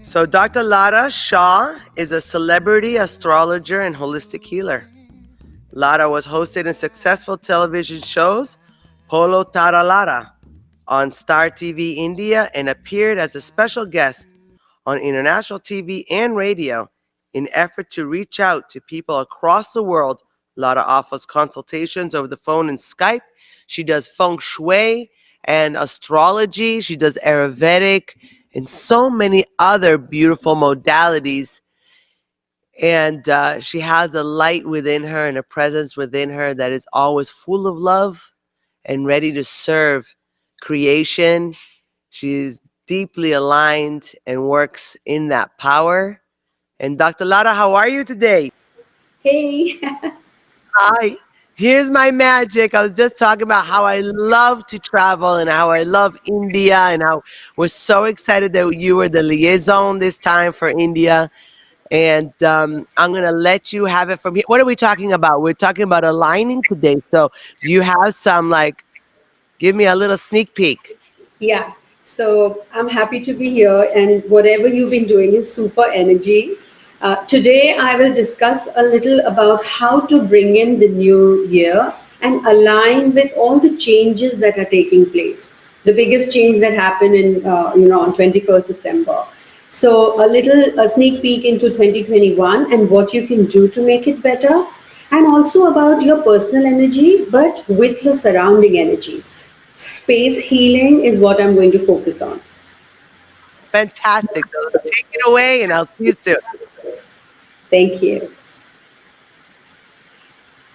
So, Dr. Larra Shah is a celebrity astrologer and holistic healer. Lara was hosted in successful television shows Polo Tara Lara on Star TV India and appeared as a special guest on international TV and radio. In effort to reach out to people across the world, Lara offers consultations over the phone and Skype. She does feng shui and astrology. She does Ayurvedic and so many other beautiful modalities. And she has a light within her and a presence within her that is always full of love and ready to serve creation. She's deeply aligned and works in that power. And Dr. Lara, how are you today? Hey, Hi. Here's my magic. I was just talking about how I love to travel and how I love India and how we're so excited that you were the liaison this time for India. And I'm going to let you have it from here. What are we talking about? We're talking about aligning today. So do you have some, like, give me a little sneak peek? yeah. So I'm happy to be here, and whatever you've been doing is super energy. Today, I will discuss a little about how to bring in the new year and align with all the changes that are taking place. The biggest change that happened in, on 21st December. So a sneak peek into 2021 and what you can do to make it better, and also about your personal energy, but with your surrounding energy. Space healing is what I'm going to focus on. Fantastic. So take it away and I'll see you soon. Thank you.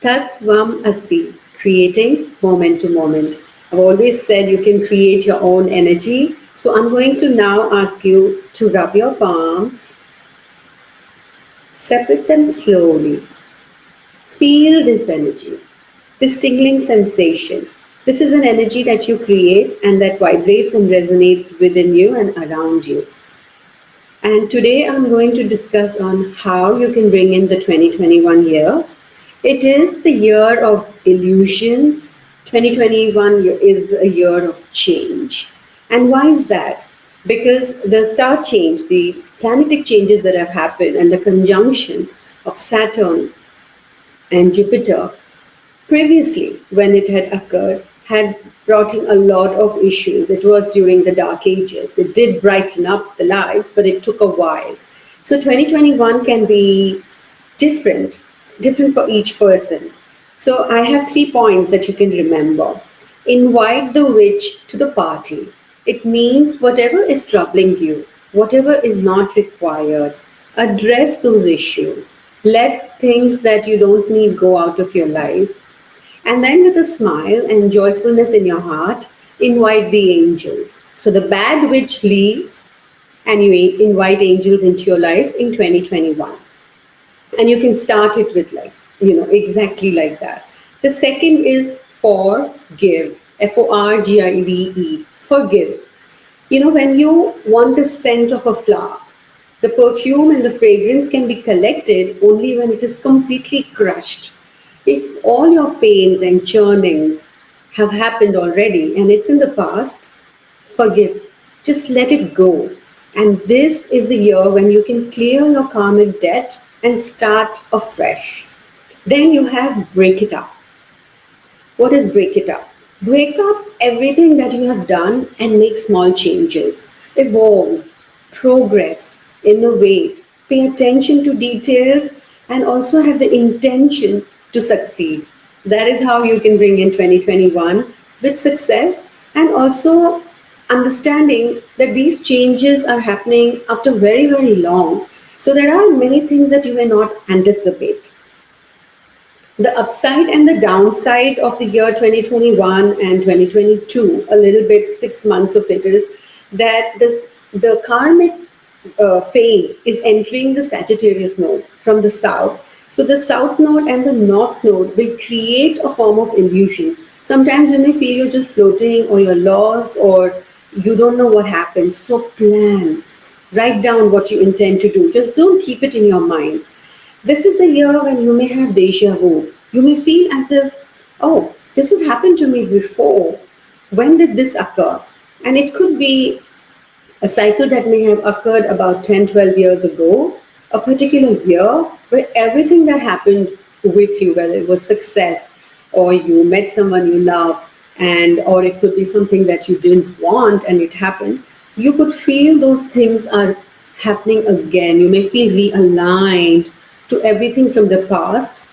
Tattvam Asi, creating moment to moment. I've always said you can create your own energy. So I'm going to now ask you to rub your palms, separate them slowly. Feel this energy, this tingling sensation. This is an energy that you create and that vibrates and resonates within you and around you. And today I'm going to discuss on how you can bring in the 2021 year. It is the year of illusions. 2021 is a year of change. And why is that? Because the star change, the planetic changes that have happened, and the conjunction of Saturn and Jupiter previously, when it had occurred, had brought in a lot of issues. It was during the dark ages. It did brighten up the lives, but it took a while. So 2021 can be different, different for each person. So I have 3 points that you can remember. Invite the witch to the party. It means whatever is troubling you, whatever is not required, address those issues. Let things that you don't need go out of your life. And then, with a smile and joyfulness in your heart, invite the angels. So the bad witch leaves, and you invite angels into your life in 2021. And you can start it with, like, exactly like that. The second is forgive. Forgive. Forgive. When you want the scent of a flower, the perfume and the fragrance can be collected only when it is completely crushed. If all your pains and churnings have happened already and it's in the past, forgive. Just let it go. And this is the year when you can clear your karmic debt and start afresh. Then you have break it up. What is break it up? Break up everything that you have done and make small changes. Evolve, progress, innovate, pay attention to details, and also have the intention to succeed. That is how you can bring in 2021 with success, and also understanding that these changes are happening after very, very long. So there are many things that you may not anticipate. The upside and the downside of the year 2021 and 2022, a little bit 6 months of it, is that the karmic phase is entering the Sagittarius node from the south. So the south node and the north node will create a form of illusion. Sometimes you may feel you're just floating, or you're lost, or you don't know what happened. So plan, write down what you intend to do. Just don't keep it in your mind. This is a year when you may have deja vu. You may feel as if, oh, this has happened to me before. When did this occur? And it could be A cycle that may have occurred about 10, 12 years ago, a particular year where everything that happened with you, whether it was success or you met someone you love, and or it could be something that you didn't want and it happened, you could feel those things are happening again. You may feel realigned to everything from the past,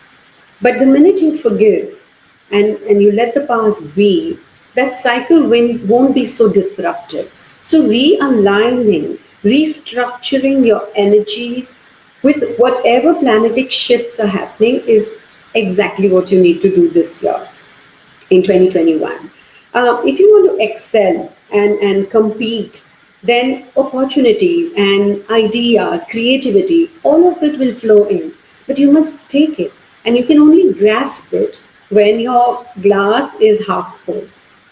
but the minute you forgive and you let the past be, that cycle won't be so disruptive. So, realigning, restructuring your energies with whatever planetic shifts are happening is exactly what you need to do this year in 2021. If you want to excel and compete, then opportunities and ideas, creativity, all of it will flow in. But you must take it, and you can only grasp it when your glass is half full.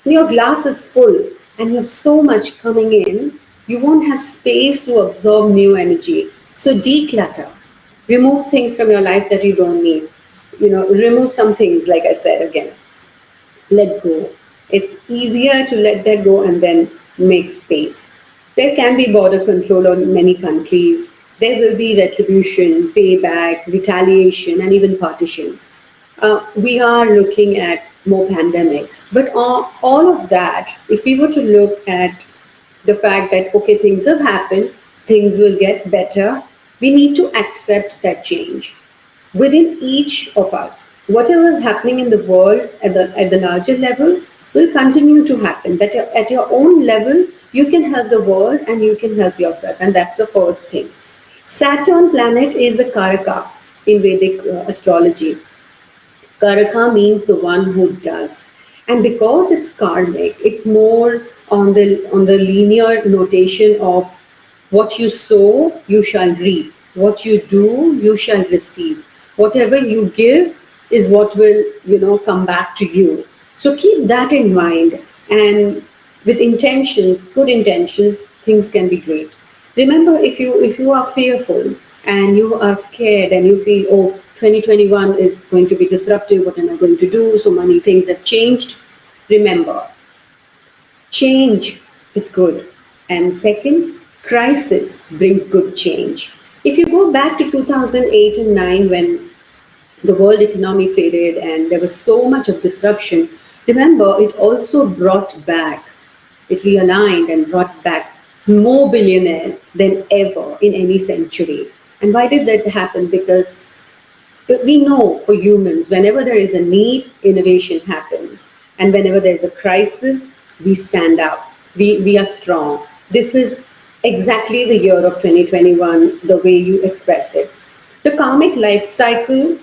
When your glass is full and you have so much coming in, you won't have space to absorb new energy. So declutter, remove things from your life that you don't need. Remove some things, like I said again, let go. It's easier to let that go and then make space. There can be border control on many countries. There will be retribution, payback, retaliation, and even partition. We are looking at more pandemics. But all of that, if we were to look at the fact that, okay, things have happened, things will get better, we need to accept that change within each of us. Whatever is happening in the world at the larger level will continue to happen. But at your own level, you can help the world and you can help yourself. And that's the first thing. Saturn planet is a Karaka in Vedic astrology. Karaka means the one who does. And because it's karmic, it's more on the linear notation of what you sow, you shall reap. What you do, you shall receive. Whatever you give is what will, come back to you. So keep that in mind, and with intentions, good intentions, things can be great. Remember, if you are fearful and you are scared and you feel, oh, 2021 is going to be disruptive, what am I going to do? So many things have changed. Remember, change is good. And second, crisis brings good change. If you go back to 2008 and 9, when the world economy faded and there was so much of disruption, remember, it also brought back, it realigned and brought back more billionaires than ever in any century. And why did that happen? Because we know, for humans, whenever there is a need, innovation happens. And whenever there's a crisis, we stand up. We are strong. This is exactly the year of 2021, the way you express it. The karmic life cycle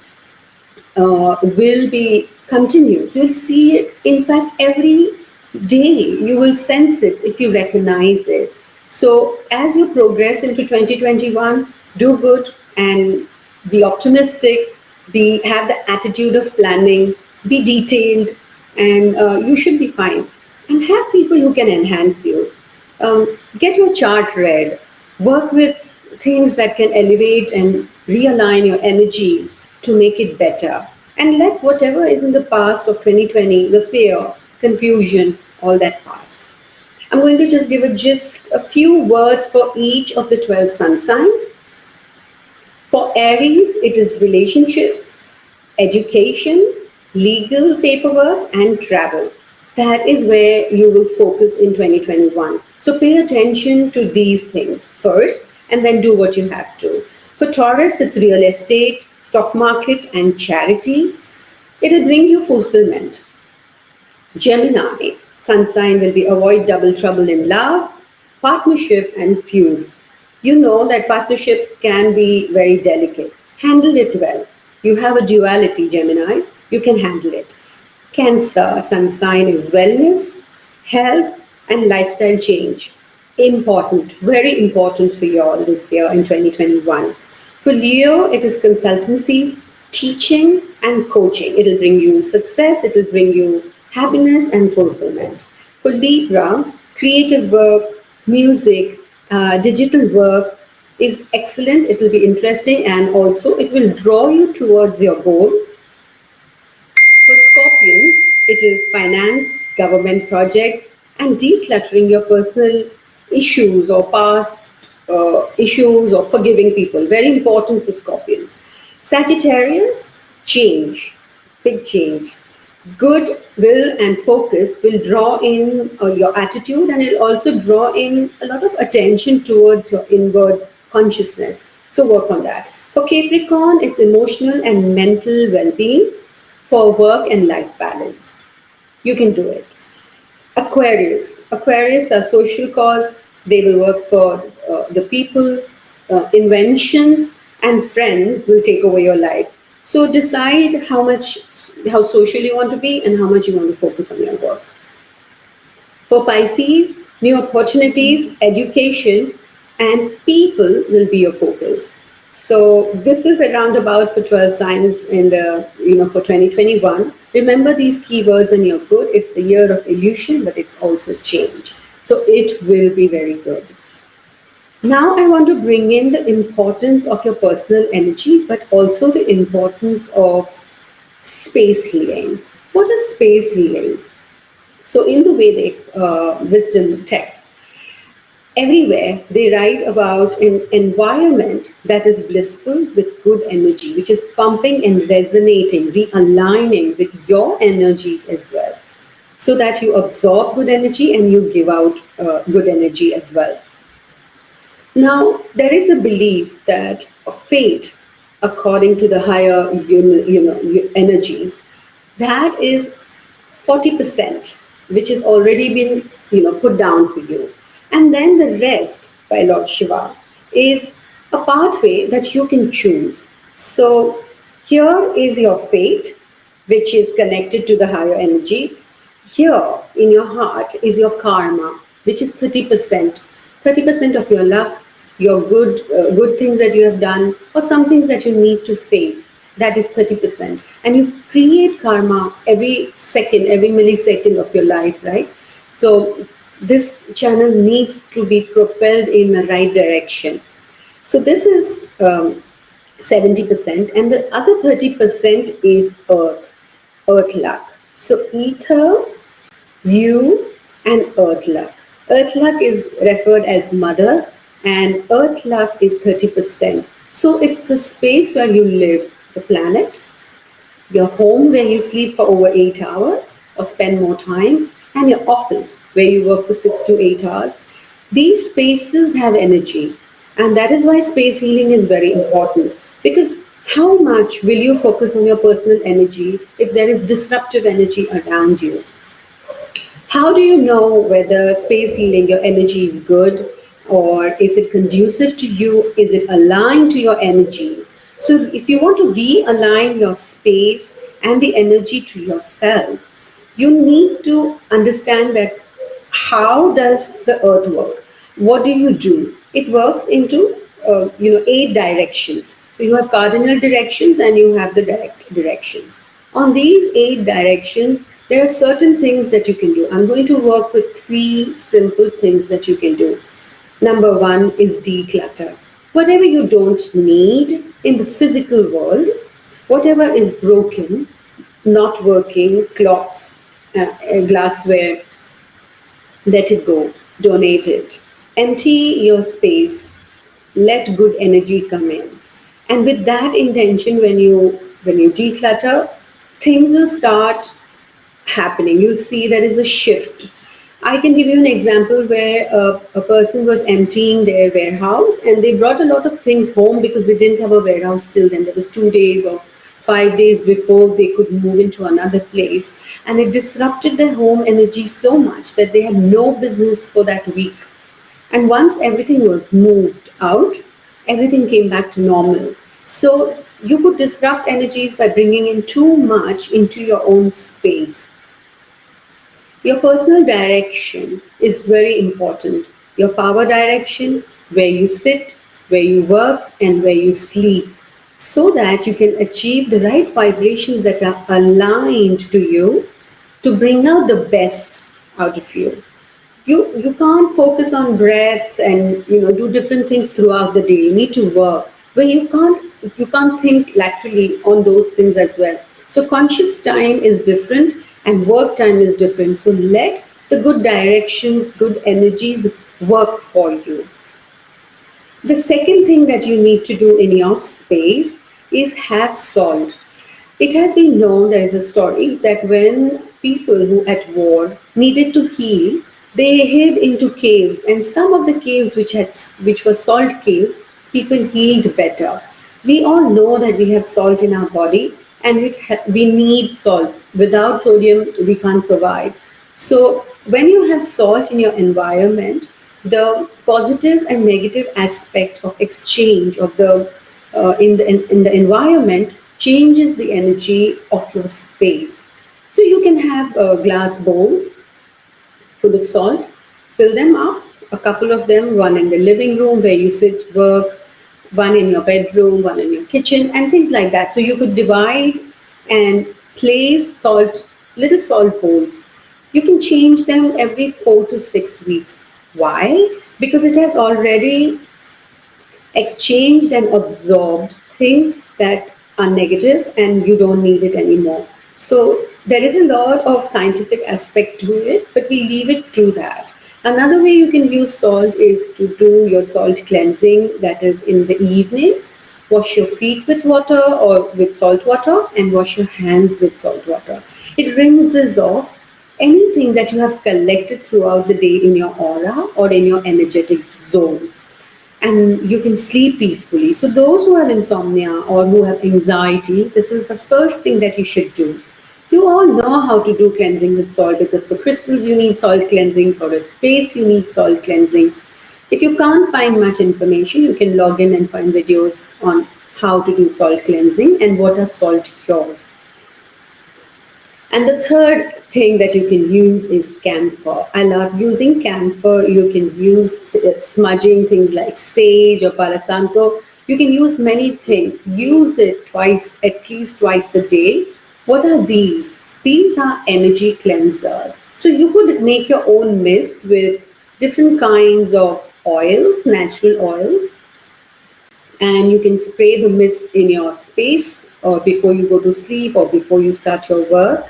will be continuous. You'll see it, in fact, every day. You will sense it if you recognize it. So as you progress into 2021, do good and be optimistic, have the attitude of planning, be detailed, and you should be fine. And have people who can enhance you. Get your chart read, work with things that can elevate and realign your energies to make it better. And let whatever is in the past of 2020, the fear, confusion, all that pass. I'm going to just give just a few words for each of the 12 sun signs. For Aries, it is relationships, education, legal paperwork, and travel. That is where you will focus in 2021. So pay attention to these things first and then do what you have to. For Taurus, it's real estate, stock market, and charity. It will bring you fulfillment. Gemini, sun sign, will be avoid double trouble in love, partnership, and feuds. You know that partnerships can be very delicate. Handle it well. You have a duality, Geminis. You can handle it. Cancer, sun sign, is wellness, health, and lifestyle change. Important, very important for you all this year in 2021. For Leo, it is consultancy, teaching, and coaching. It'll bring you success, it'll bring you happiness and fulfillment. For Libra, creative work, music, digital work is excellent. It will be interesting and also it will draw you towards your goals. For Scorpions, it is finance, government projects, and decluttering your personal issues or past issues or forgiving people. Very important for Scorpions. Sagittarius, change, big change. Good will and focus will draw in your attitude, and it'll also draw in a lot of attention towards your inward consciousness. So work on that. For Capricorn, it's emotional and mental well being. For work and life balance, you can do it. Aquarius are social cause. They will work for the people. Inventions and friends will take over your life. So decide how social you want to be and how much you want to focus on your work. For Pisces, new opportunities, education, and people will be your focus. So this is a roundabout for 12 signs in the for 2021. Remember these keywords and you're good. It's the year of illusion, but it's also change. So it will be very good. Now I want to bring in the importance of your personal energy, but also the importance of space healing. What is space healing? So in the Vedic wisdom texts, everywhere they write about an environment that is blissful with good energy, which is pumping and resonating, realigning with your energies as well, so that you absorb good energy and you give out good energy as well. Now, there is a belief that a fate, according to the higher energies, that is 40%, which has already been put down for you, and then the rest by Lord Shiva is a pathway that you can choose. So here is your fate, which is connected to the higher energies. Here in your heart is your karma, which is 30%. 30% of your luck, your good things that you have done, or some things that you need to face. That is 30%. And you create karma every second, every millisecond of your life, right? So this channel needs to be propelled in the right direction. So this is 70%, and the other 30% is earth luck. So ether, you, and earth luck. Earth luck is referred as mother, and earth luck is 30%. So it's the space where you live, the planet, your home where you sleep for over 8 hours or spend more time, and your office where you work for 6 to 8 hours. These spaces have energy, and that is why space healing is very important, because how much will you focus on your personal energy if there is disruptive energy around you? How do you know whether space healing, your energy is good, or is it conducive to you? Is it aligned to your energies? So if you want to realign your space and the energy to yourself, you need to understand that how does the earth work? What do you do? It works into 8 directions. So you have cardinal directions and you have the direct directions. On these 8 directions, there are certain things that you can do. I'm going to work with 3 simple things that you can do. Number 1 is declutter. Whatever you don't need in the physical world, whatever is broken, not working, clocks, glassware, let it go, donate it. Empty your space, let good energy come in. And with that intention, when you declutter, things will start happening. You'll see there is a shift. I can give you an example where a person was emptying their warehouse and they brought a lot of things home because they didn't have a warehouse till then. There was 2 days or 5 days before they could move into another place, and it disrupted their home energy so much that they had no business for that week. And once everything was moved out, everything came back to normal. So you could disrupt energies by bringing in too much into your own space. Your personal direction is very important. Your power direction, where you sit, where you work, and where you sleep, so that you can achieve the right vibrations that are aligned to you to bring out the best out of you. You can't focus on breath and do different things throughout the day. You need to work where you can't think laterally on those things as well. So conscious time is different and work time is different. So let the good directions, good energies work for you. The second thing that you need to do in your space is have salt. It has been known, there is a story, that when people who at war needed to heal, they hid into caves, and some of the caves which were salt caves, people healed better. We all know that we have salt in our body, and we need salt. Without sodium, we can't survive. So when you have salt in your environment, the positive and negative aspect of exchange of the in the environment changes the energy of your space. So you can have glass bowls full of salt, fill them up, a couple of them, one in the living room where you sit, work, one in your bedroom, one in your kitchen, and things like that. So you could divide and place little salt bowls. You can change them every 4 to 6 weeks. Why? Because it has already exchanged and absorbed things that are negative and you don't need it anymore. So there is a lot of scientific aspect to it, but we leave it to that. Another way you can use salt is to do your salt cleansing, that is in the evenings. Wash your feet with water or with salt water and wash your hands with salt water. It rinses off anything that you have collected throughout the day in your aura or in your energetic zone, and you can sleep peacefully. So, those who have insomnia or who have anxiety, this is the first thing that you should do. You all know how to do cleansing with salt, because for crystals you need salt cleansing, for a space you need salt cleansing. If you can't find much information, you can log in and find videos on how to do salt cleansing and what are salt cures. And the third thing that you can use is camphor. I love using camphor. You can use smudging things like sage or palo santo. You can use many things. Use it twice, at least twice a day. What are these? These are energy cleansers. So you could make your own mist with different kinds of oils, natural oils, and you can spray the mist in your space or before you go to sleep or before you start your work.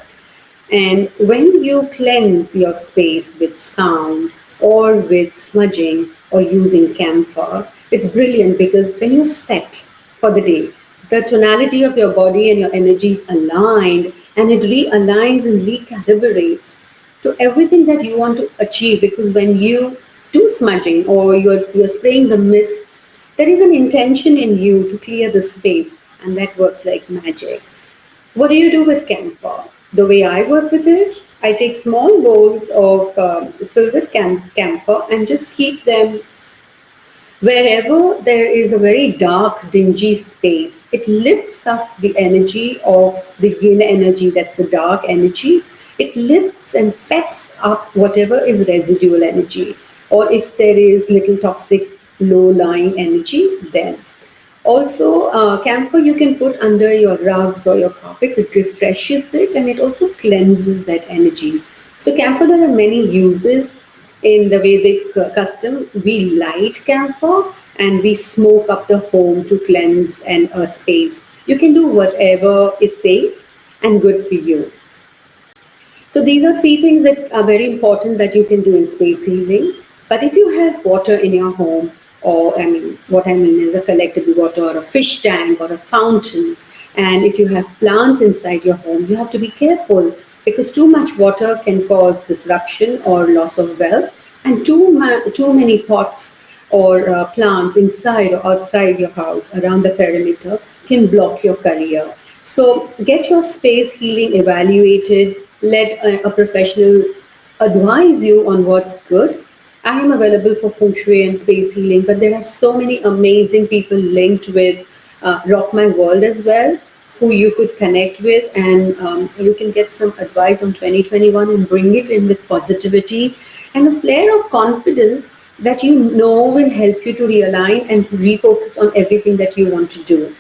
And when you cleanse your space with sound or with smudging or using camphor, it's brilliant, because then you're set for the day. The tonality of your body and your energy is aligned, and it realigns and recalibrates to everything that you want to achieve. Because when you do smudging or you're spraying the mist, there is an intention in you to clear the space, and that works like magic. What do you do with camphor? The way I work with it, I take small bowls of filled with camphor and just keep them wherever there is a very dark, dingy space. It lifts up the energy of the yin energy, that's the dark energy. It lifts and pecks up whatever is residual energy, or if there is little toxic, low lying energy, then also, camphor you can put under your rugs or your carpets. It refreshes it and it also cleanses that energy. So, camphor, there are many uses in the Vedic custom. We light camphor and we smoke up the home to cleanse and a space. You can do whatever is safe and good for you. So these are three things that are very important that you can do in space healing. But if you have water in your home, or what I mean is a collectible water or a fish tank or a fountain, and if you have plants inside your home, you have to be careful, because too much water can cause disruption or loss of wealth, and too many pots or plants inside or outside your house around the perimeter can block your career. So get your space healing evaluated. Let a professional advise you on what's good. I am available for feng shui and space healing, but there are so many amazing people linked with Rock My World as well, who you could connect with, and you can get some advice on 2021 and bring it in with positivity and a flare of confidence that you know will help you to realign and refocus on everything that you want to do.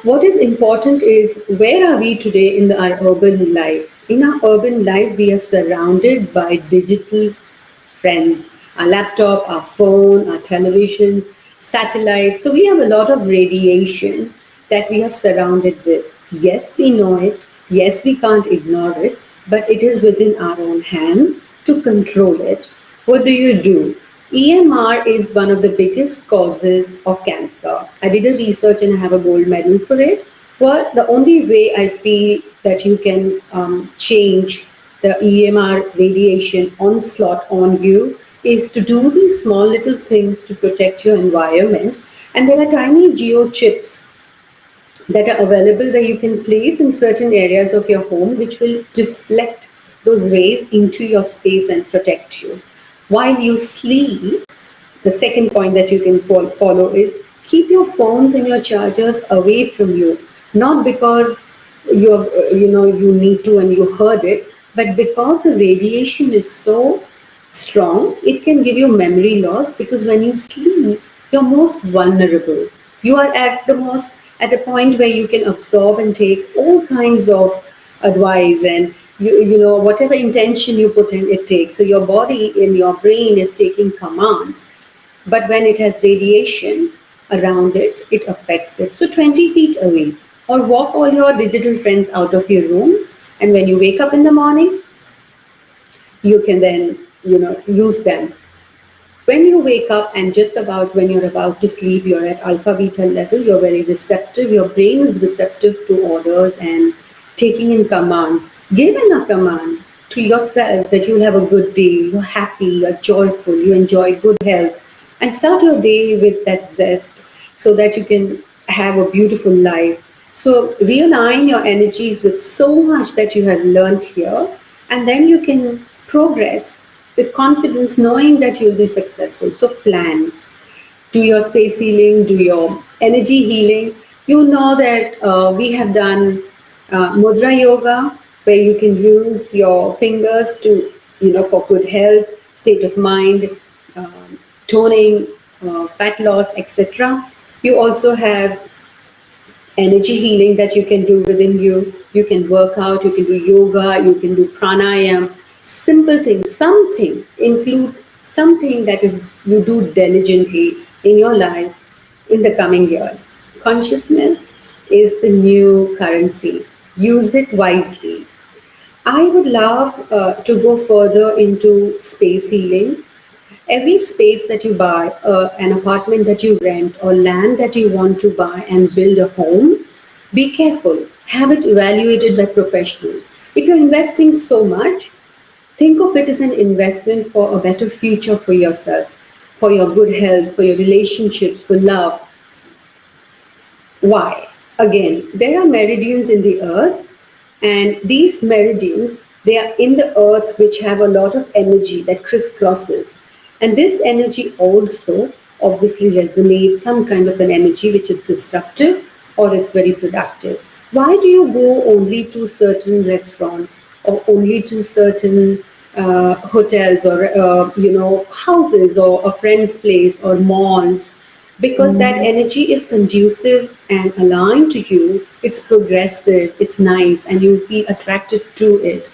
What is important is, where are we today in our urban life? In our urban life, we are surrounded by digital friends, our laptop, our phone, our televisions, satellites. So we have a lot of radiation that we are surrounded with. Yes, we know it. Yes, we can't ignore it, but it is within our own hands to control it. What do you do? EMR is one of the biggest causes of cancer. I did a research and I have a gold medal for it. Well, the only way I feel that you can change the EMR radiation onslaught on you is to do these small little things to protect your environment. And there are tiny geo chips that are available where you can place in certain areas of your home which will deflect those rays into your space and protect you. While you sleep, the second point that you can follow is keep your phones and your chargers away from you. Not because you need to and you heard it, but because the radiation is so strong, it can give you memory loss because when you sleep, you're most vulnerable. You are at the most at the point where you can absorb and take all kinds of advice and whatever intention you put in it takes. So your body in your brain is taking commands, but when it has radiation around it, it affects it. So 20 feet away, or walk all your digital friends out of your room, and when you wake up in the morning, you can then use them. When you wake up and just about when you're about to sleep, you're at alpha beta level, you're very receptive, your brain is receptive to orders and taking in commands. Give in a command to yourself that you'll have a good day, you're happy, you're joyful, you enjoy good health, and start your day with that zest so that you can have a beautiful life. So realign your energies with so much that you have learned here, and then you can progress with confidence, knowing that you'll be successful. So plan, do your space healing, do your energy healing. You know that we have done mudra yoga, where you can use your fingers to, for good health, state of mind, toning, fat loss, etc. You also have energy healing that you can do within you. You can work out, you can do yoga, you can do pranayam, simple things, something, include something that is you do diligently in your life in the coming years. Consciousness is the new currency. Use it wisely. I would love to go further into space healing. Every space that you buy, an apartment that you rent, or land that you want to buy and build a home, be careful. Have it evaluated by professionals. If you're investing so much, think of it as an investment for a better future for yourself, for your good health, for your relationships, for love. Why? Again, there are meridians in the earth, and these meridians, they are in the earth, which have a lot of energy that crisscrosses. And this energy also obviously resonates some kind of an energy which is disruptive or it's very productive. Why do you go only to certain restaurants or only to certain hotels or houses or a friend's place or malls? Because that energy is conducive and aligned to you, it's progressive, it's nice, and you feel attracted to it.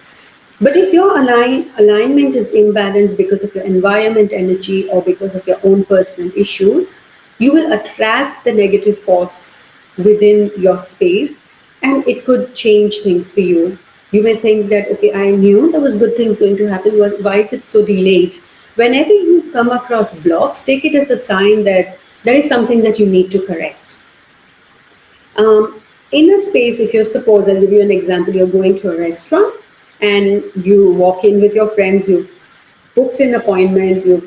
But if your alignment is imbalanced because of your environment energy or because of your own personal issues, you will attract the negative force within your space, and it could change things for you. You may think that, okay, I knew there was good things going to happen. Why is it so delayed? Whenever you come across blocks, take it as a sign that there is something that you need to correct. In a space, if you're suppose, I'll give you an example, you're going to a restaurant and you walk in with your friends, you've booked an appointment, you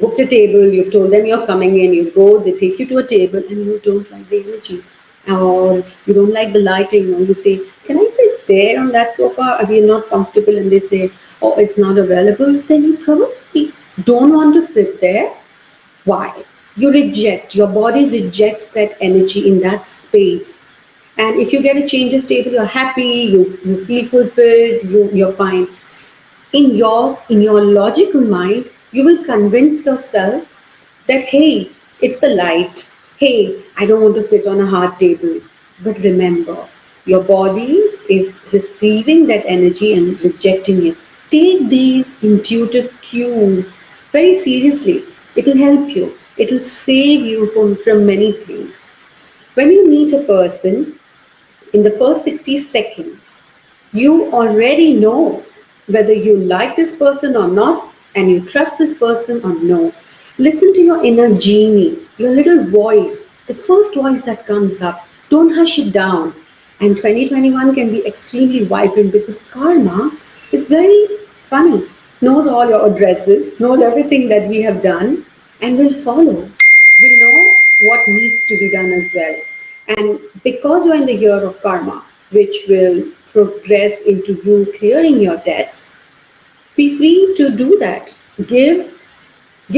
booked a table, you've told them you're coming in, you go, they take you to a table and you don't like the energy or you don't like the lighting, or you say, can I sit there on that sofa? Are you not comfortable? And they say, oh, it's not available. Then you probably don't want to sit there. Why? You reject, your body rejects that energy in that space. And if you get a change of table, you're happy, you feel fulfilled, you're fine. In your logical mind, you will convince yourself that, hey, it's the light. Hey, I don't want to sit on a hard table. But remember, your body is receiving that energy and rejecting it. Take these intuitive cues very seriously. It will help you. It will save you from many things. When you meet a person, in the first 60 seconds, you already know whether you like this person or not, and you trust this person or no. Listen to your inner genie, your little voice, the first voice that comes up. Don't hush it down. And 2021 can be extremely vibrant because karma is very funny, knows all your addresses, knows everything that we have done, and will follow, will know what needs to be done as well. And because you're in the year of karma, which will progress into you clearing your debts, be free to do that. Give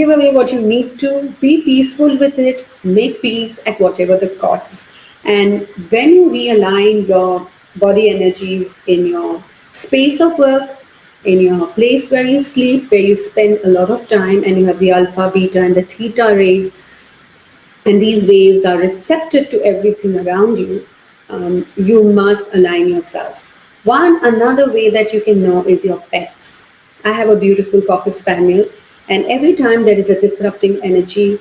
away what you need to, be peaceful with it, make peace at whatever the cost. And when you realign your body energies in your space of work, in your place where you sleep, where you spend a lot of time, and you have the alpha, beta, and the theta rays, and these waves are receptive to everything around you, you must align yourself. One another way that you can know is your pets. I have a beautiful cocker spaniel, and every time there is a disrupting energy,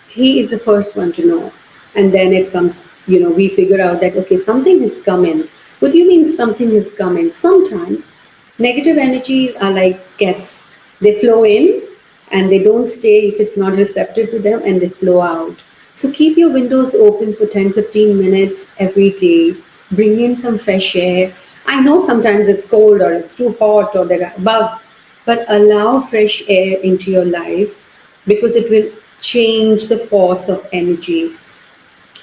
he is the first one to know. And then it comes, we figure out that, okay, something has come in. What do you mean something has come in? Sometimes negative energies are like guests. They flow in and they don't stay if it's not receptive to them, and they flow out. So keep your windows open for 10-15 minutes every day. Bring in some fresh air. I know sometimes it's cold or it's too hot or there are bugs, but allow fresh air into your life because it will change the force of energy.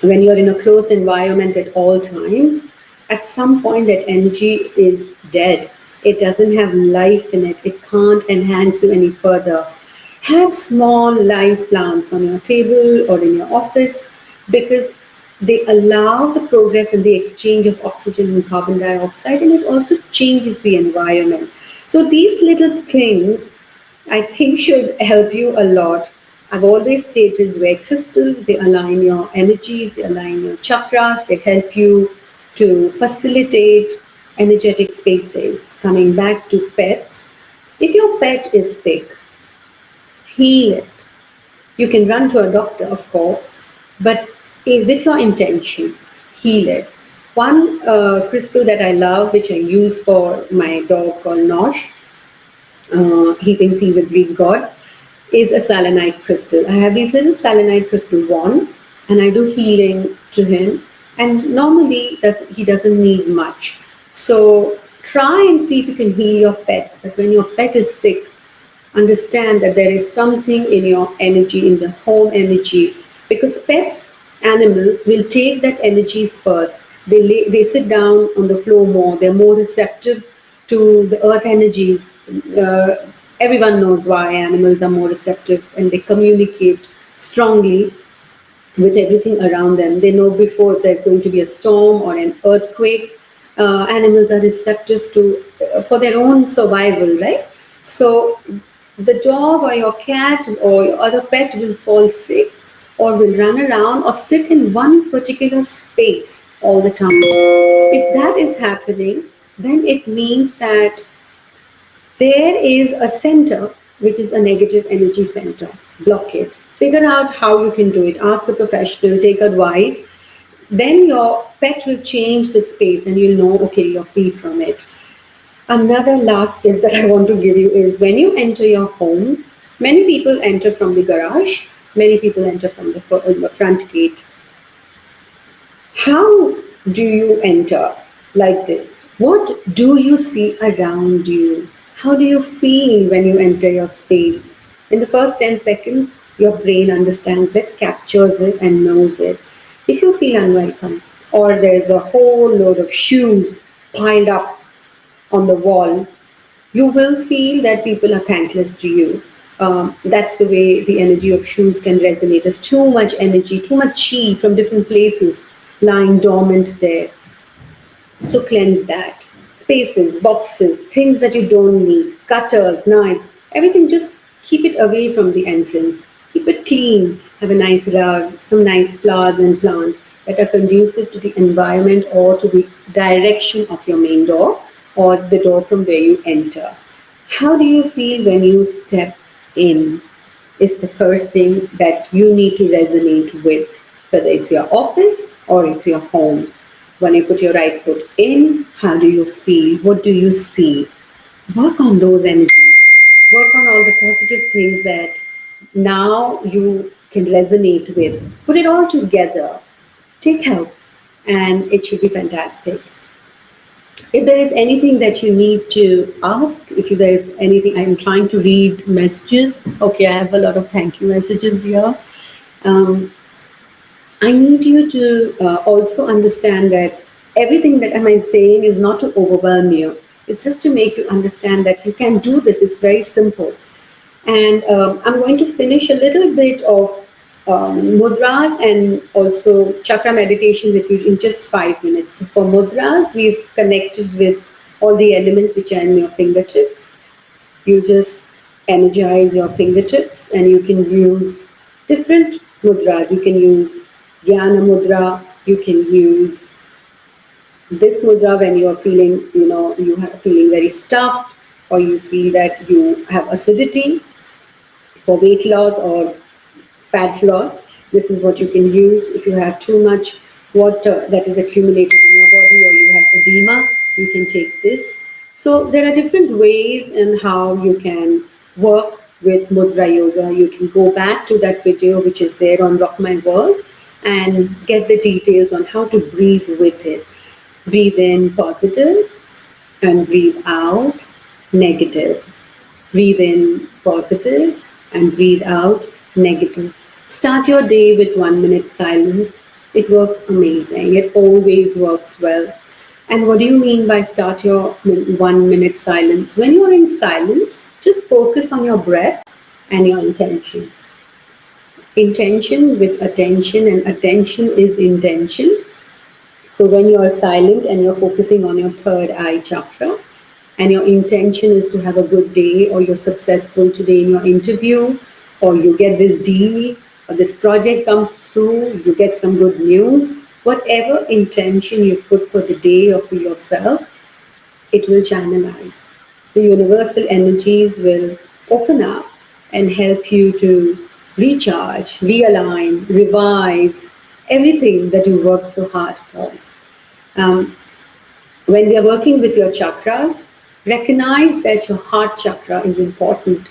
When you're in a closed environment at all times, at some point that energy is dead. It doesn't have life in it. It can't enhance you any further. Have small live plants on your table or in your office because they allow the progress and the exchange of oxygen and carbon dioxide, and it also changes the environment. So these little things I think should help you a lot. I've always stated wear crystals, they align your energies, they align your chakras, they help you to facilitate energetic spaces. Coming back to pets, if your pet is sick, heal it. You can run to a doctor, of course, but with your intention, heal it. One crystal that I love, which I use for my dog called Nosh, he thinks he's a Greek god, is a selenite crystal. I have these little selenite crystal wands and I do healing to him. And normally he doesn't need much. So try and see if you can heal your pets. But when your pet is sick, understand that there is something in your energy, in the home energy, because pets, animals will take that energy first. They sit down on the floor more. They're more receptive to the earth energies. Everyone knows why animals are more receptive, and they communicate strongly with everything around them. They know before if there's going to be a storm or an earthquake. Animals are receptive to for their own survival, right? So the dog or your cat or your other pet will fall sick or will run around or sit in one particular space all the time. If that is happening, then it means that there is a center which is a negative energy center. Block it. Figure out how you can do it. Ask a professional, take advice. Then your pet will change the space and you'll know, okay, you're free from it. Another last tip that I want to give you is when you enter your homes, many people enter from the garage, many people enter from the front gate. How do you enter like this? What do you see around you? How do you feel when you enter your space? In the first 10 seconds, your brain understands it, captures it, and knows it. If you feel unwelcome, or there's a whole load of shoes piled up on the wall, you will feel that people are thankless to you. That's the way the energy of shoes can resonate. There's too much energy, too much chi from different places lying dormant there. So cleanse that. Spaces, boxes, things that you don't need, cutters, knives, everything, just keep it away from the entrance. Keep it clean. Have a nice rug, some nice flowers and plants that are conducive to the environment or to the direction of your main door or the door from where you enter. How do you feel when you step in? Is the first thing that you need to resonate with, whether it's your office or it's your home. When you put your right foot in, how do you feel? What do you see? Work on those energies. Work work on all the positive things that now you can resonate with. Put it all together. Take help, and it should be fantastic. If there is anything that you need to ask, if there is anything, I'm trying to read messages. Okay, I have a lot of thank you messages here. Um, I need you to also understand that everything that am I saying is not to overwhelm you. It's just to make you understand that you can do this. It's very simple. And I'm going to finish a little bit of mudras and also chakra meditation with you in just 5 minutes. For mudras, we've connected with all the elements which are in your fingertips. You just energize your fingertips and you can use different mudras. You can use Jnana mudra, you can use this mudra when you are feeling, you are feeling very stuffed, or you feel that you have acidity for weight loss or fat loss. This is what you can use. If you have too much water that is accumulated in your body, or you have edema, you can take this. So there are different ways in how you can work with mudra yoga. You can go back to that video which is there on Rock My World and get the details on how to breathe with it. Breathe in positive and breathe out negative. Breathe in positive and breathe out negative. Start your day with 1 minute silence. It works amazing. It always works well. And what do you mean by start your 1 minute silence? When you're in silence, just focus on your breath and your intentions. Intention with attention, and attention is intention. So when you are silent and you're focusing on your third eye chakra, and your intention is to have a good day, or you're successful today in your interview, or you get this deal, or this project comes through, you get some good news, whatever intention you put for the day or for yourself, it will channelize. The universal energies will open up and help you to recharge, realign, revive everything that you worked so hard for. When we are working with your chakras, recognize that your heart chakra is important,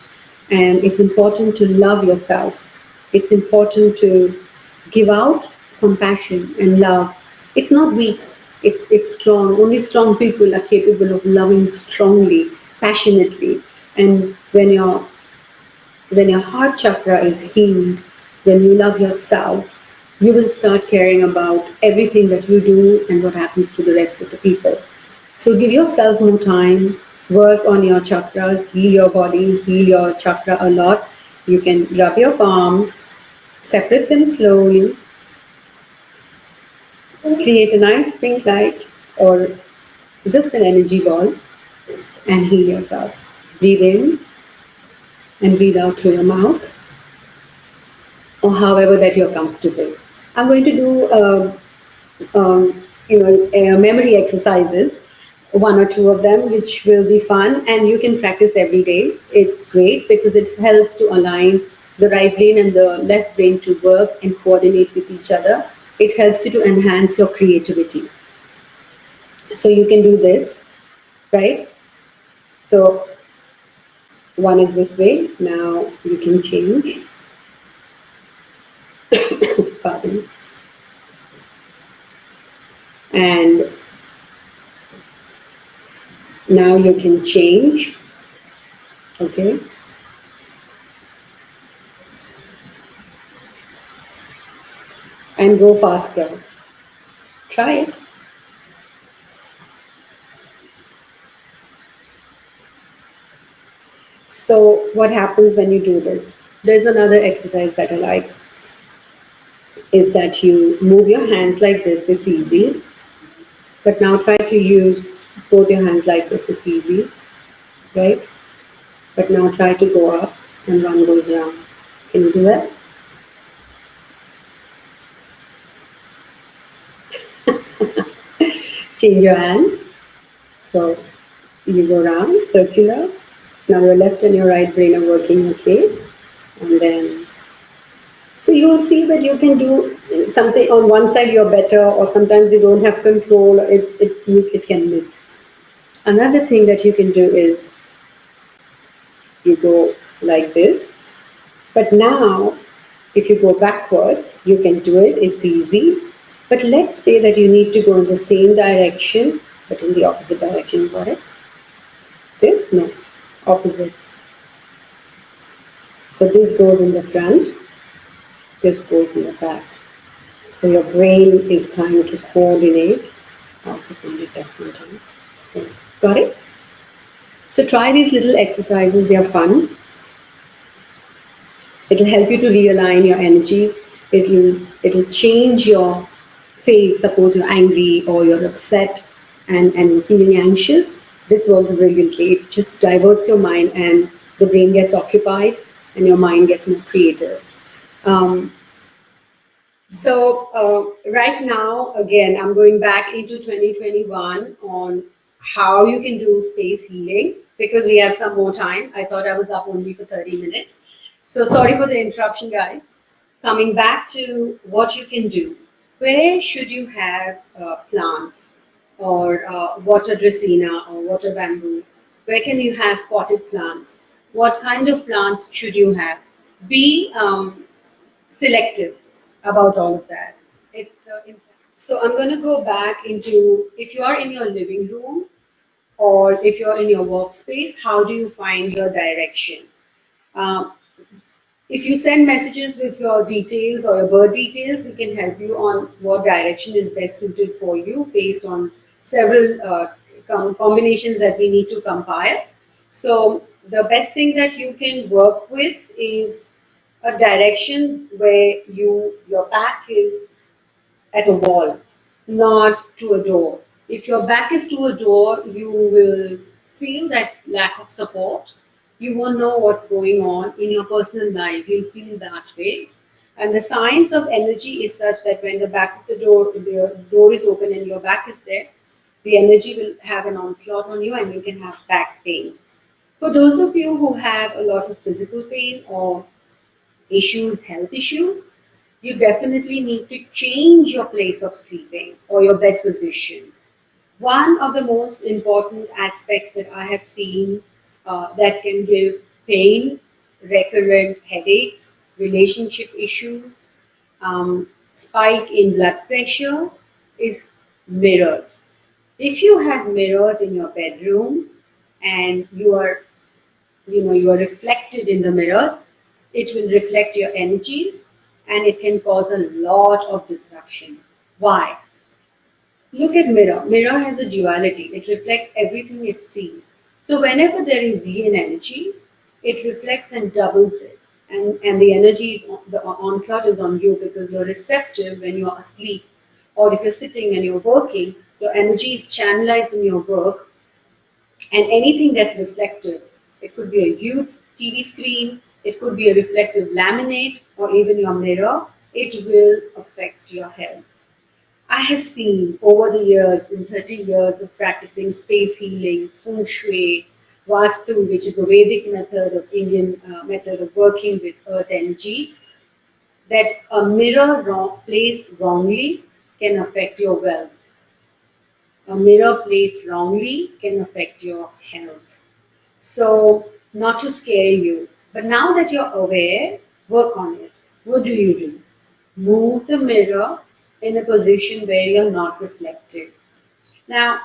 and it's important to love yourself. It's important to give out compassion and love. It's not weak, it's strong. Only strong people are capable of loving strongly, passionately. And when your heart chakra is healed, when you love yourself, you will start caring about everything that you do and what happens to the rest of the people. So give yourself more time, work on your chakras, heal your body, heal your chakra a lot. You can rub your palms, separate them slowly, create a nice pink light or just an energy ball, and heal yourself. Breathe in and breathe out through your mouth, or however that you're comfortable. I'm going to do memory exercises, one or two of them, which will be fun, and you can practice every day. It's great because it helps to align the right brain and the left brain to work and coordinate with each other. It helps you to enhance your creativity. So you can do this, right? So one is this way. Now you can change. Pardon. And now you can change. Okay. And go faster. Try it. So what happens when you do this? There's another exercise that I like, is that you move your hands like this. It's easy. But now try to use both your hands like this. It's easy, right? But now try to go up and one goes down. Can you do that? Change your hands. So you go round, circular. Now your left and your right brain are working okay. And then, so you will see that you can do something on one side you're better, or sometimes you don't have control, it can miss. Another thing that you can do is you go like this. But now, if you go backwards, you can do it, it's easy. But let's say that you need to go in the same direction, but in the opposite direction. Got it? This? No. Opposite. So this goes in the front, this goes in the back. So your brain is trying to coordinate. I also find it tough sometimes. So, got it? So try these little exercises, they are fun. It'll help you to realign your energies. It'll change your face. Suppose you're angry or you're upset and you're feeling anxious. This works brilliantly. It just diverts your mind and the brain gets occupied and your mind gets more creative. Um, right now, again, I'm going back into 2021 on how you can do space healing because we have some more time. I thought I was up only for 30 minutes. So sorry for the interruption, guys. Coming back to what you can do. Where should you have plants or water dracaena or water bamboo? Where can you have potted plants? What kind of plants should you have? Be selective about all of that. It's so I'm going to go back into if you are in your living room or if you're in your workspace, how do you find your direction? Um, if you send messages with your details or your birth details, we can help you on what direction is best suited for you based on several combinations that we need to compile. So the best thing that you can work with is a direction where your back is at a wall, not to a door. If your back is to a door, you will feel that lack of support. You won't know what's going on in your personal life. You'll feel that way. And the science of energy is such that when the door is open and your back is there, the energy will have an onslaught on you and you can have back pain. For those of you who have a lot of physical pain or health issues, you definitely need to change your place of sleeping or your bed position. One of the most important aspects that I have seen that can give pain, recurrent headaches, relationship issues, spike in blood pressure is mirrors. If you have mirrors in your bedroom and you are reflected in the mirrors, it will reflect your energies and it can cause a lot of disruption. Why? Look at mirror. Mirror has a duality. It reflects everything it sees. So whenever there is yin energy, it reflects and doubles it. And the energy is the onslaught is on you because you're receptive when you're asleep. Or if you're sitting and you're working, your energy is channelized in your work and anything that's reflective. It could be a huge TV screen, it could be a reflective laminate, or even your mirror. It will affect your health. I have seen over the years, in 30 years of practicing space healing, feng shui, vastu, which is the Vedic method of Indian method of working with earth energies, that a mirror placed wrongly can affect your wealth. A mirror placed wrongly can affect your health. So, not to scare you, but now that you're aware, work on it. What do? Move the mirror in a position where you're not reflective. Now,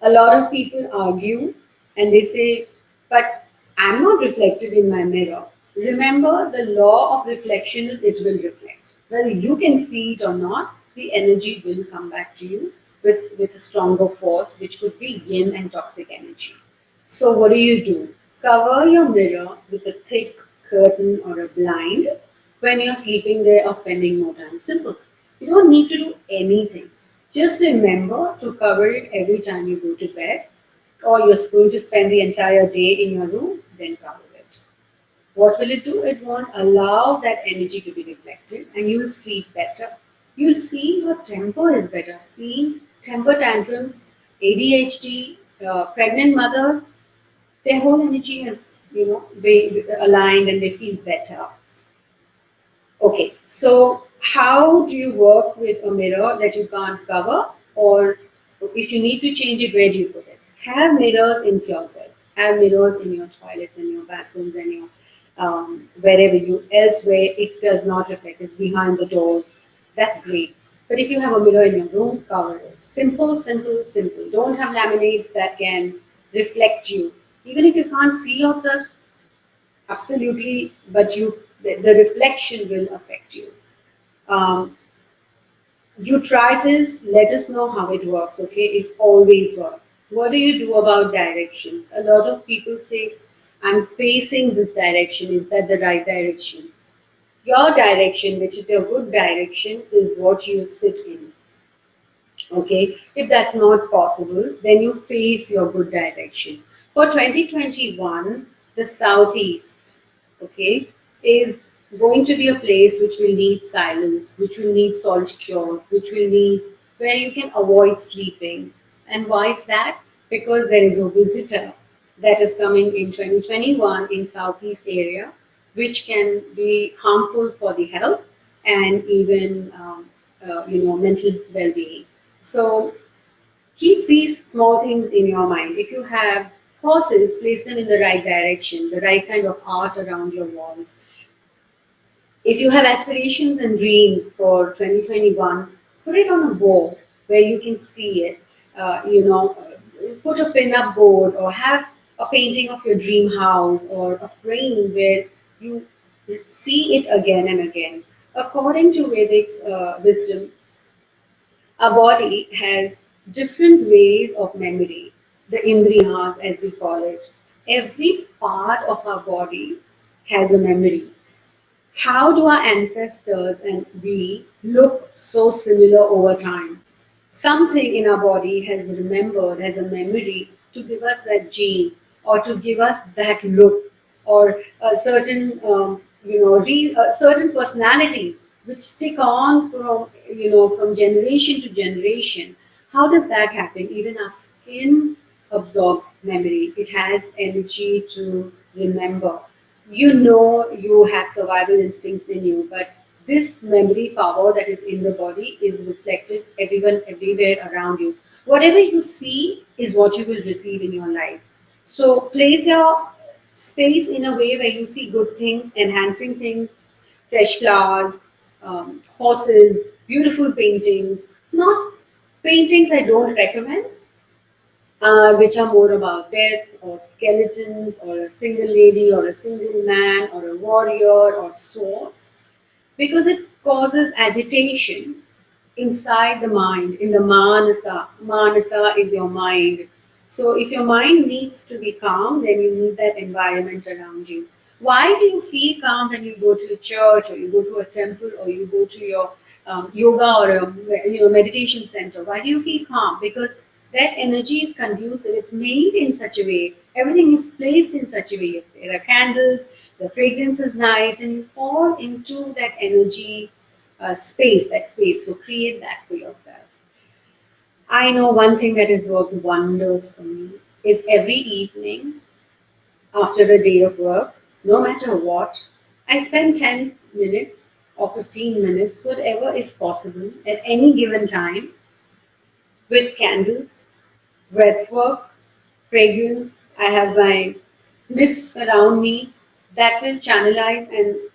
a lot of people argue and they say, but I'm not reflected in my mirror. Remember, the law of reflection is it will reflect. Whether you can see it or not, the energy will come back to you with a stronger force, which could be yin and toxic energy. So, what do? Cover your mirror with a thick curtain or a blind when you're sleeping there or spending more time. Simple. You don't need to do anything. Just remember to cover it every time you go to bed, or you're going to spend the entire day in your room, then cover it. What will it do? It won't allow that energy to be reflected and you'll sleep better. You'll see your temper is better. See temper tantrums, ADHD, pregnant mothers, their whole energy is, aligned and they feel better. Okay, so how do you work with a mirror that you can't cover, or if you need to change it, where do you put it? Have mirrors in closets. Have mirrors in your toilets and your bathrooms and your wherever you elsewhere. It does not reflect. It's behind the doors. That's great. But if you have a mirror in your room, cover it. Simple, simple, simple. Don't have laminates that can reflect you. Even if you can't see yourself, absolutely, but the reflection will affect you. Um, you try this, let us know how it works, okay? It always works. What do you do about directions? A lot of people say, I'm facing this direction. Is that the right direction? Your direction, which is your good direction, is what you sit in. Okay, if that's not possible, then you face your good direction. For 2021, the southeast, okay, is going to be a place which will need silence, which will need solitude, which will need where you can avoid sleeping. And why is that? Because there is a visitor that is coming in 2021 in southeast area, which can be harmful for the health and even mental well-being. So keep these small things in your mind. If you have horses, place them in the right direction, the right kind of art around your walls. If you have aspirations and dreams for 2021, put it on a board where you can see it. Put a pin-up board or have a painting of your dream house or a frame where you see it again and again. According to Vedic wisdom, our body has different ways of memory, the indriyas as we call it. Every part of our body has a memory. How do our ancestors and we look so similar over time? Something in our body has remembered, has a memory to give us that gene or to give us that look or a certain, certain personalities which stick on from generation to generation. How does that happen? Even our skin absorbs memory. It has energy to remember. You have survival instincts in you, but this memory power that is in the body is reflected everyone everywhere around you. Whatever you see is what you will receive in your life. So place your space in a way where you see good things, enhancing things, fresh flowers, horses, beautiful paintings. Not paintings I don't recommend, which are more about death or skeletons or a single lady or a single man or a warrior or swords, because it causes agitation inside the mind, in the manasa. Manasa is your mind. So if your mind needs to be calm, then you need that environment around you. Why do you feel calm when you go to a church or you go to a temple or you go to your yoga or a meditation center? Why do you feel calm? Because that energy is conducive. It's made in such a way. Everything is placed in such a way. There are candles, the fragrance is nice, and you fall into that energy space, that space. So create that for yourself. I know one thing that has worked wonders for me is every evening after a day of work, no matter what, I spend 10 minutes or 15 minutes, whatever is possible at any given time, with candles, breath work, fragrance. I have my mists around me that will channelize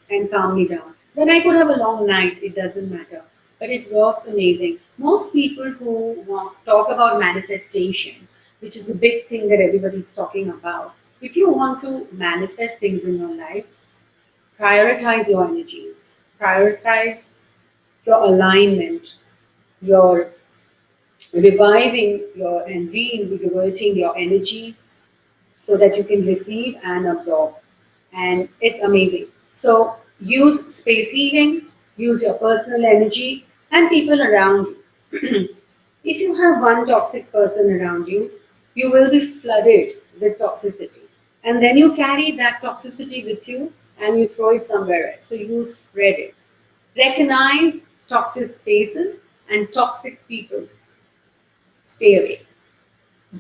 and calm me down. Then I could have a long night, it doesn't matter. But it works amazing. Most people who talk about manifestation, which is a big thing that everybody's talking about, if you want to manifest things in your life, prioritize your energies, prioritize your alignment, your reviving your and reinvigorating your energies so that you can receive and absorb. And it's amazing. So use space healing, use your personal energy and people around you. If you have one toxic person around you, you will be flooded with toxicity. And then you carry that toxicity with you and you throw it somewhere else. So you spread it. Recognize toxic spaces and toxic people. Stay away.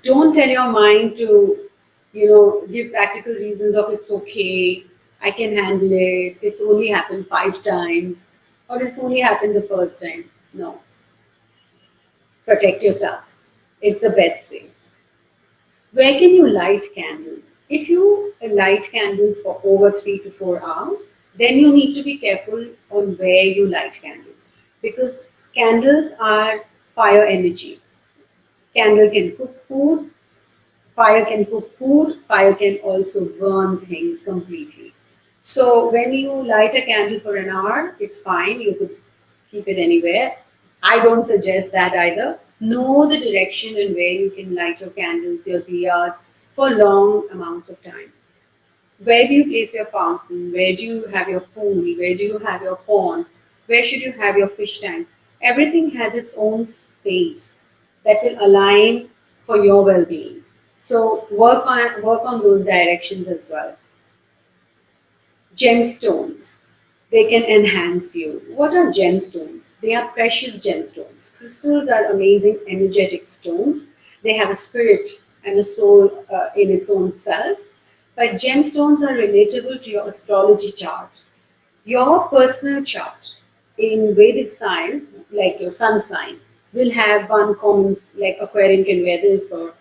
Don't tell your mind to, give practical reasons of it's okay, I can handle it, it's only happened 5 times, or it's only happened the first time. No, protect yourself. It's the best way. Where can you light candles? If you light candles for over 3 to 4 hours, then you need to be careful on where you light candles, because candles are fire energy. Candle can cook food, fire can cook food, fire can also burn things completely. So when you light a candle for an hour, it's fine. You could keep it anywhere. I don't suggest that either. Know the direction and where you can light your candles, your diyas for long amounts of time. Where do you place your fountain? Where do you have your pool? Where do you have your pond? Where should you have your fish tank? Everything has its own space that will align for your well-being. So work on those directions as well. Gemstones. They can enhance you. What are gemstones? They are precious gemstones. Crystals are amazing energetic stones. They have a spirit and a soul in its own self. But gemstones are relatable to your astrology chart. Your personal chart in Vedic science, like your sun sign, will have one common, like Aquarian can wear this, or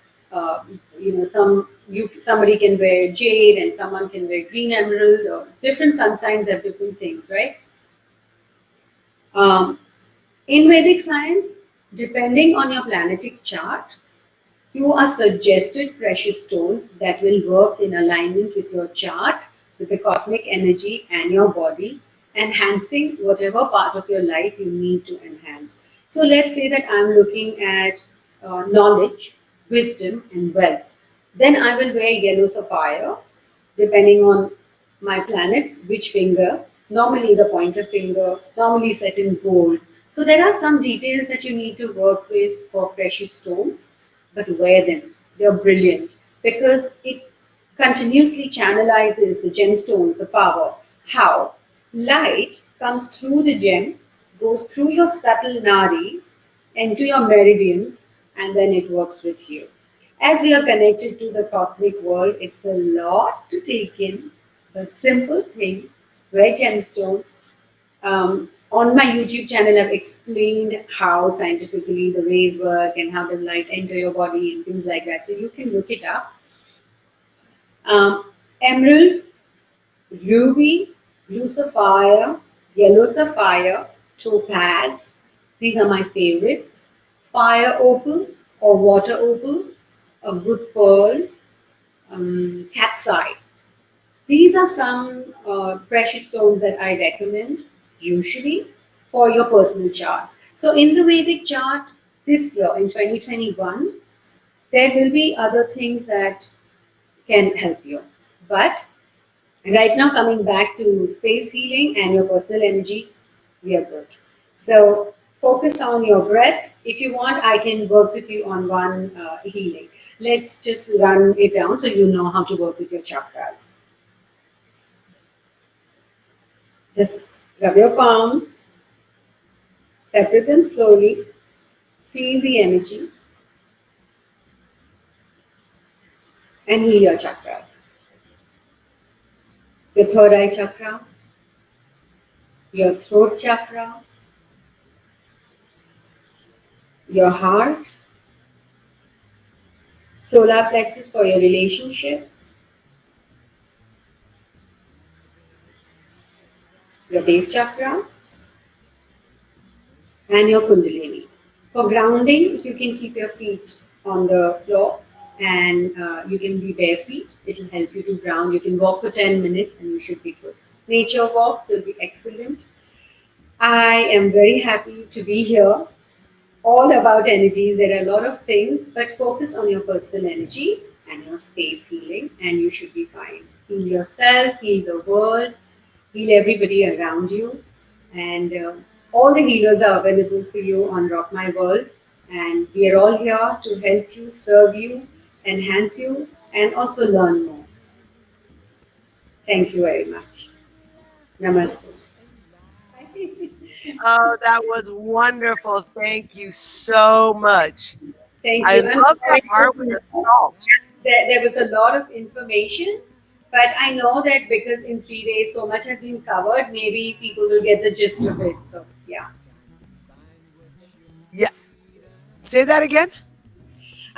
somebody can wear jade and someone can wear green emerald, or different sun signs have different things, right? Um, in Vedic science, depending on your planetic chart, you are suggested precious stones that will work in alignment with your chart, with the cosmic energy and your body, enhancing whatever part of your life you need to enhance. So let's say that I'm looking at knowledge, wisdom, and wealth. Then I will wear yellow sapphire, depending on my planets, which finger, normally the pointer finger, normally set in gold. So there are some details that you need to work with for precious stones, but wear them. They're brilliant because it continuously channelizes the gemstones, the power. How? Light comes through the gem, goes through your subtle nadis, into your meridians, and then it works with you. As we are connected to the cosmic world, it's a lot to take in, but simple thing, wear gemstones. On my YouTube channel, I've explained how scientifically the rays work and how does light enter your body and things like that. So you can look it up. Um, Emerald, ruby, blue sapphire, yellow sapphire, topaz. These are my favorites. Fire opal or water opal, a good pearl, cat's eye. These are some precious stones that I recommend usually for your personal chart. So in the Vedic chart this year in 2021, there will be other things that can help you. But right now, coming back to space healing and your personal energies, we are good. So focus on your breath. If you want, I can work with you on one healing. Let's just run it down so you know how to work with your chakras. Just rub your palms, separate them slowly, feel the energy, and heal your chakras. Your third eye chakra, your throat chakra, your heart, solar plexus for your relationship, your base chakra, and your kundalini. For grounding, you can keep your feet on the floor and you can be bare feet. It will help you to ground. You can walk for 10 minutes and you should be good. Nature walks will be excellent. I am very happy to be here. All about energies. There are a lot of things, but focus on your personal energies and your space healing, and you should be fine. Heal yourself, heal the world, heal everybody around you, and all the healers are available for you on Rock My World. And we are all here to help you, serve you, enhance you, and also learn more. Thank you very much. Namaste. Oh, that was wonderful. Thank you so much. Thank I you. I'm love that sorry part with the salt. there was a lot of information, but I know that because in 3 days so much has been covered, maybe people will get the gist of it. So, yeah. Yeah. Say that again.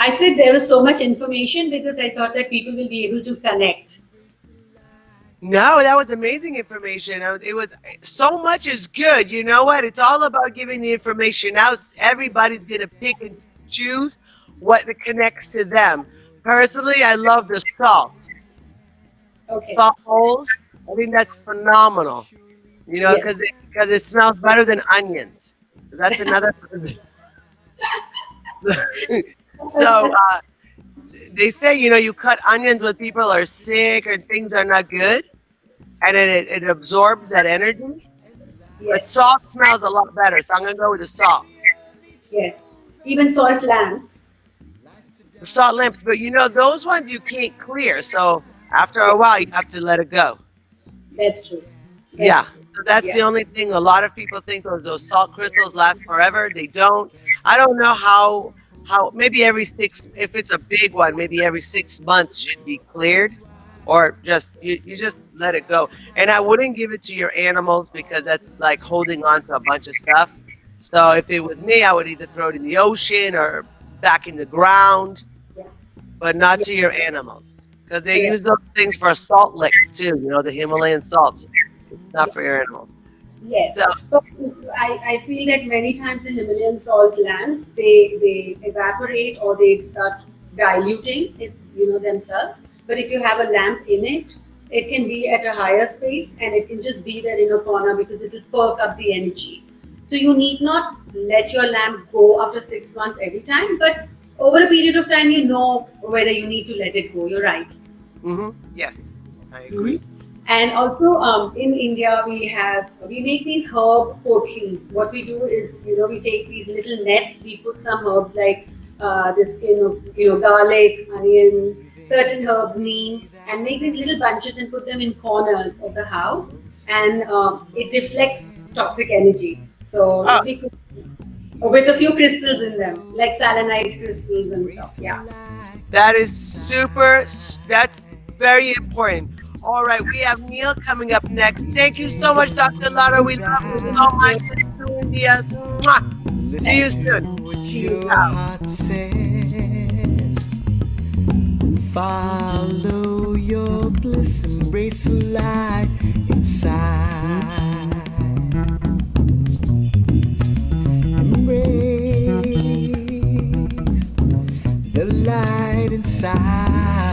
I said there was so much information because I thought that people will be able to connect. No, that was amazing information. It was so much is good. You know what? It's all about giving the information out. Everybody's gonna pick and choose what connects to them. Personally, I love the salt. Okay. Salt holes. I think that's phenomenal. You know, Yes. because it smells better than onions. That's another. So they say, you cut onions when people are sick or things are not good, and then it absorbs that energy. But Yes. salt smells a lot better, so I'm gonna go with the salt. Yes. Even salt lamps. The salt lamps, but those ones you can't clear. So after Yeah. a while, you have to let it go. That's true. Yeah. That's true. So that's the Yeah. only thing. A lot of people think those salt crystals last forever. They don't. I don't know how maybe every six, if it's a big one, maybe every 6 months should be cleared, or just you just let it go. And I wouldn't give it to your animals because that's like holding on to a bunch of stuff. So if it was me, I would either throw it in the ocean or back in the ground, Yeah. but not Yeah. to your animals because they Correct. use those things for salt licks too. The Himalayan salts. It's not for Yes. your animals. Yes, So, but I feel that many times the Himalayan salt lands they evaporate or they start diluting it, themselves. But if you have a lamp in it, it can be at a higher space and it can just be there in a corner because it will perk up the energy. So you need not let your lamp go after 6 months every time, but over a period of time, you know whether you need to let it go. You're right. yes, I Mhm. agree. And also, in India, we make these herb potteries. What we do is, we take these little nets, we put some herbs like the skin of, garlic, onions, certain herbs, neem, and make these little bunches and put them in corners of the house, and it deflects toxic energy. So Oh, if we could, with a few crystals in them, like selenite crystals and stuff. Yeah. that is super. That's very important. All right, we have Neil coming up next. Thank you so much, Dr. Lara. We love you so much. This is Sue India. Mwah. See you Thank soon. you. What Peace your out. heart says. Follow your bliss, embrace the light inside. Embrace the light inside.